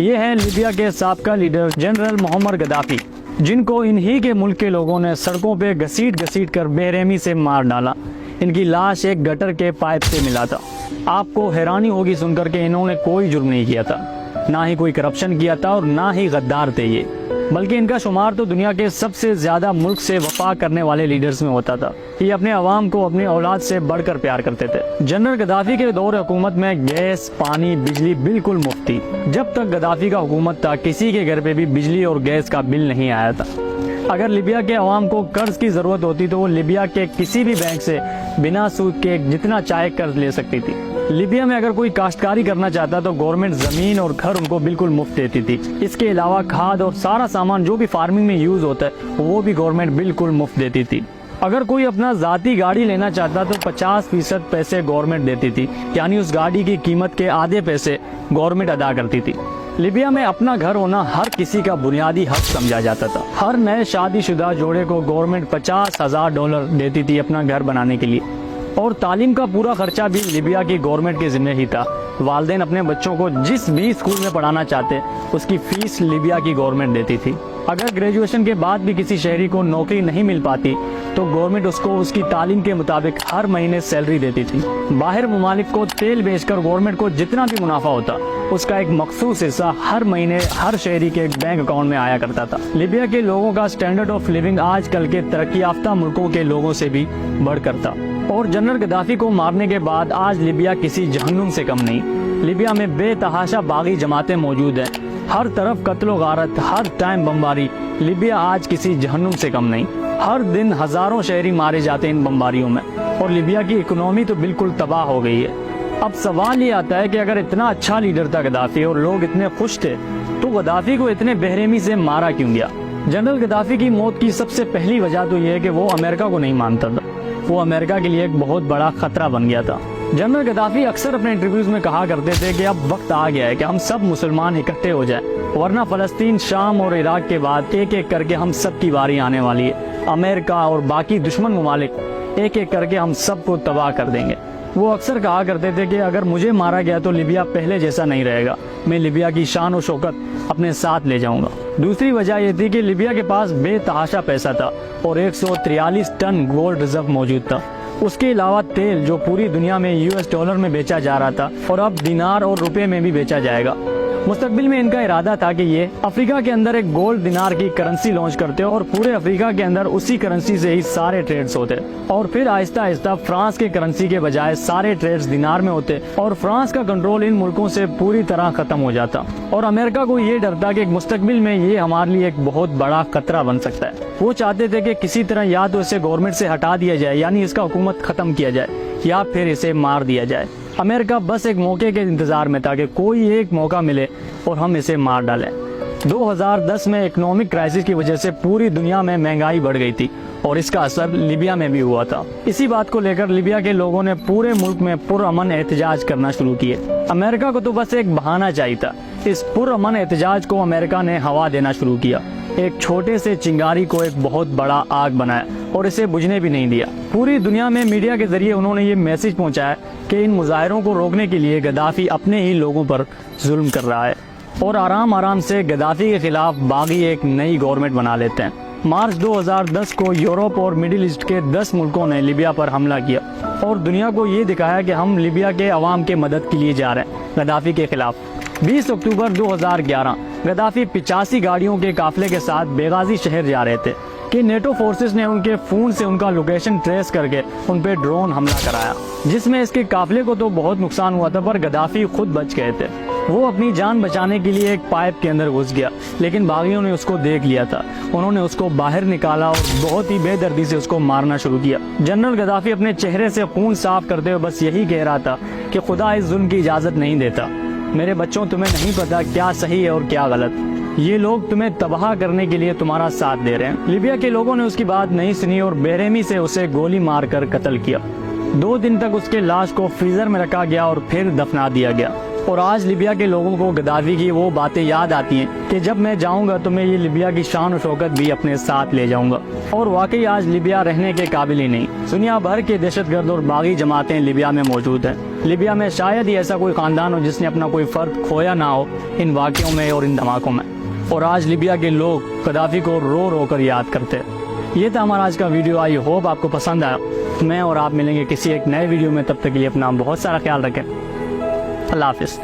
یہ ہیں لیبیا کے سابقہ لیڈر جنرل معمر گدافی، جن کو انہی کے ملک کے لوگوں نے سڑکوں پہ گھسیٹ کر بے رحمی سے مار ڈالا۔ ان کی لاش ایک گٹر کے پائپ سے ملا تھا۔ آپ کو حیرانی ہوگی سن کر کہ انہوں نے کوئی جرم نہیں کیا تھا، نہ ہی کوئی کرپشن کیا تھا اور نہ ہی غدار تھے یہ، بلکہ ان کا شمار تو دنیا کے سب سے زیادہ ملک سے وفا کرنے والے لیڈرز میں ہوتا تھا۔ یہ اپنے عوام کو اپنی اولاد سے بڑھ کر پیار کرتے تھے۔ جنرل گدافی کے دور حکومت میں گیس، پانی، بجلی بالکل مفت تھی۔ جب تک گدافی کا حکومت تھا کسی کے گھر پہ بھی بجلی اور گیس کا بل نہیں آیا تھا۔ اگر لیبیا کے عوام کو قرض کی ضرورت ہوتی تو وہ لیبیا کے کسی بھی بینک سے بنا سود کے جتنا چاہے قرض لے سکتی تھی۔ لیبیا میں اگر کوئی کاشتکاری کرنا چاہتا تو گورنمنٹ زمین اور گھر ان کو بالکل مفت دیتی تھی۔ اس کے علاوہ کھاد اور سارا سامان جو بھی فارمنگ میں یوز ہوتا ہے وہ بھی گورنمنٹ بالکل مفت دیتی تھی۔ اگر کوئی اپنا ذاتی گاڑی لینا چاہتا تو 50% پیسے گورنمنٹ دیتی تھی، یعنی اس گاڑی کی قیمت کے آدھے پیسے گورنمنٹ ادا کرتی تھی۔ لیبیا میں اپنا گھر ہونا ہر کسی کا بنیادی حق سمجھا جاتا تھا۔ ہر نئے شادی شدہ جوڑے کو گورنمنٹ $50,000 دیتی تھی اپنا گھر بنانے کے لیے، اور تعلیم کا پورا خرچہ بھی لیبیا کی گورنمنٹ کے ذمہ ہی تھا۔ والدین اپنے بچوں کو جس بھی اسکول میں پڑھانا چاہتے اس کی فیس لیبیا کی گورنمنٹ دیتی تھی۔ اگر گریجویشن کے بعد بھی کسی شہری کو نوکری نہیں مل پاتی تو گورنمنٹ اس کو اس کی تعلیم کے مطابق ہر مہینے سیلری دیتی تھی۔ باہر ممالک کو تیل بیچ کر گورنمنٹ کو جتنا بھی منافع ہوتا اس کا ایک مخصوص حصہ ہر مہینے ہر شہری کے بینک اکاؤنٹ میں آیا کرتا تھا۔ لیبیا کے لوگوں کا سٹینڈرڈ آف لیونگ آج کل کے ترقی یافتہ ملکوں کے لوگوں سے بھی بڑھ کر تھا، اور جنرل گدافی کو مارنے کے بعد آج لیبیا کسی جہنم سے کم نہیں۔ لیبیا میں بے تحاشا باغی جماعتیں موجود ہیں، ہر طرف قتل و غارت، ہر ٹائم بمباری۔ لیبیا آج کسی جہنم سے کم نہیں، ہر دن ہزاروں شہری مارے جاتے ہیں ان بمباریوں میں، اور لیبیا کی اکنومی تو بالکل تباہ ہو گئی ہے۔ اب سوال یہ آتا ہے کہ اگر اتنا اچھا لیڈر تھا گدافی اور لوگ اتنے خوش تھے تو گدافی کو اتنے بے رحمی سے مارا کیوں گیا؟ جنرل گدافی کی موت کی سب سے پہلی وجہ تو یہ ہے کہ وہ امریکہ کو نہیں مانتا تھا، وہ امریکہ کے لیے ایک بہت بڑا خطرہ بن گیا تھا۔ جنرل گدافی اکثر اپنے انٹرویوز میں کہا کرتے تھے کہ اب وقت آ گیا ہے کہ ہم سب مسلمان اکٹھے ہو جائیں، ورنہ فلسطین، شام اور عراق کے بعد ایک ایک کر کے ہم سب کی باری آنے والی ہے۔ امریکہ اور باقی دشمن ممالک ایک ایک کر کے ہم سب کو تباہ کر دیں گے۔ وہ اکثر کہا کرتے تھے کہ اگر مجھے مارا گیا تو لیبیا پہلے جیسا نہیں رہے گا، میں لیبیا کی شان و شوکت اپنے ساتھ لے جاؤں گا۔ دوسری وجہ یہ تھی کہ لیبیا کے پاس بے تحاشا پیسہ تھا اور 143 ٹن گولڈ ریزرو موجود تھا۔ اس کے علاوہ تیل جو پوری دنیا میں $US میں بیچا جا رہا تھا اور اب دینار اور روپے میں بھی بیچا جائے گا۔ مستقبل میں ان کا ارادہ تھا کہ یہ افریقہ کے اندر ایک گولڈ دینار کی کرنسی لانچ کرتے اور پورے افریقہ کے اندر اسی کرنسی سے ہی سارے ٹریڈز ہوتے، اور پھر آہستہ آہستہ فرانس کے کرنسی کے بجائے سارے ٹریڈز دینار میں ہوتے اور فرانس کا کنٹرول ان ملکوں سے پوری طرح ختم ہو جاتا، اور امریکہ کو یہ ڈر تھا کہ مستقبل میں یہ ہمارے لیے ایک بہت بڑا خطرہ بن سکتا ہے۔ وہ چاہتے تھے کہ کسی طرح یا تو اسے گورنمنٹ سے ہٹا دیا جائے، یعنی اس کا حکومت ختم کیا جائے، یا پھر اسے مار دیا جائے۔ امریکہ بس ایک موقع کے انتظار میں تھا کہ کوئی ایک موقع ملے اور ہم اسے مار ڈالیں۔ 2010 میں اکنامک کرائسس کی وجہ سے پوری دنیا میں مہنگائی بڑھ گئی تھی اور اس کا اثر لیبیا میں بھی ہوا تھا۔ اسی بات کو لے کر لیبیا کے لوگوں نے پورے ملک میں پرامن احتجاج کرنا شروع کیے۔ امریکہ کو تو بس ایک بہانہ چاہیے تھا۔ اس پرامن احتجاج کو امریکہ نے ہوا دینا شروع کیا، ایک چھوٹے سے چنگاری کو ایک بہت بڑا آگ بنایا اور اسے بجھنے بھی نہیں دیا۔ پوری دنیا میں میڈیا کے ذریعے انہوں نے یہ میسج پہنچایا کہ ان مظاہروں کو روکنے کے لیے گدافی اپنے ہی لوگوں پر ظلم کر رہا ہے، اور آرام آرام سے گدافی کے خلاف باغی ایک نئی گورنمنٹ بنا لیتے ہیں۔ مارچ 2010 کو یورپ اور مڈل ایسٹ کے 10 ملکوں نے لیبیا پر حملہ کیا اور دنیا کو یہ دکھایا کہ ہم لیبیا کے عوام کے مدد کے لیے جا رہے ہیں گدافی کے خلاف۔ 20 اکتوبر 2011 گدافی 85 گاڑیوں کے قافلے کے ساتھ بیغازی شہر جا رہے تھے کہ نیٹو فورسز نے ان کے فون سے ان کا لوکیشن ٹریس کر کے ان پہ ڈرون حملہ کرایا، جس میں اس کے قافلے کو تو بہت نقصان ہوا تھا، پر گدافی خود بچ گئے تھے۔ وہ اپنی جان بچانے کے لیے ایک پائپ کے اندر گھس گیا، لیکن باغیوں نے اس کو دیکھ لیا تھا۔ انہوں نے اس کو باہر نکالا اور بہت ہی بے دردی سے اس کو مارنا شروع کیا۔ جنرل گدافی اپنے چہرے سے خون صاف کرتے ہوئے بس یہی کہہ رہا تھا کہ خدا اس ظلم کی اجازت نہیں دیتا۔ میرے بچوں، تمہیں نہیں پتا کیا صحیح ہے اور کیا غلط، یہ لوگ تمہیں تباہ کرنے کے لیے تمہارا ساتھ دے رہے ہیں۔ لیبیا کے لوگوں نے اس کی بات نہیں سنی اور بے رحمی سے اسے گولی مار کر قتل کیا۔ 2 دن تک اس کے لاش کو فریزر میں رکھا گیا اور پھر دفنا دیا گیا۔ اور آج لیبیا کے لوگوں کو گدافی کی وہ باتیں یاد آتی ہیں کہ جب میں جاؤں گا تو میں یہ لیبیا کی شان و شوکت بھی اپنے ساتھ لے جاؤں گا۔ اور واقعی آج لیبیا رہنے کے قابل ہی نہیں۔ دنیا بھر کے دہشت گرد اور باغی جماعتیں لیبیا میں موجود ہیں۔ لیبیا میں شاید ہی ایسا کوئی خاندان ہو جس نے اپنا کوئی فرد کھویا نہ ہو ان واقعوں میں اور ان دھماکوں میں۔ اور آج لیبیا کے لوگ گدافی کو رو رو کر یاد کرتے ہیں۔ یہ تھا ہمارا آج کا ویڈیو، آئی ہوپ آپ کو پسند آیا۔ میں اور آپ ملیں گے کسی ایک نئے ویڈیو میں، تب تک کے لیے اپنا بہت سارا خیال رکھیں۔ اللہ حافظ۔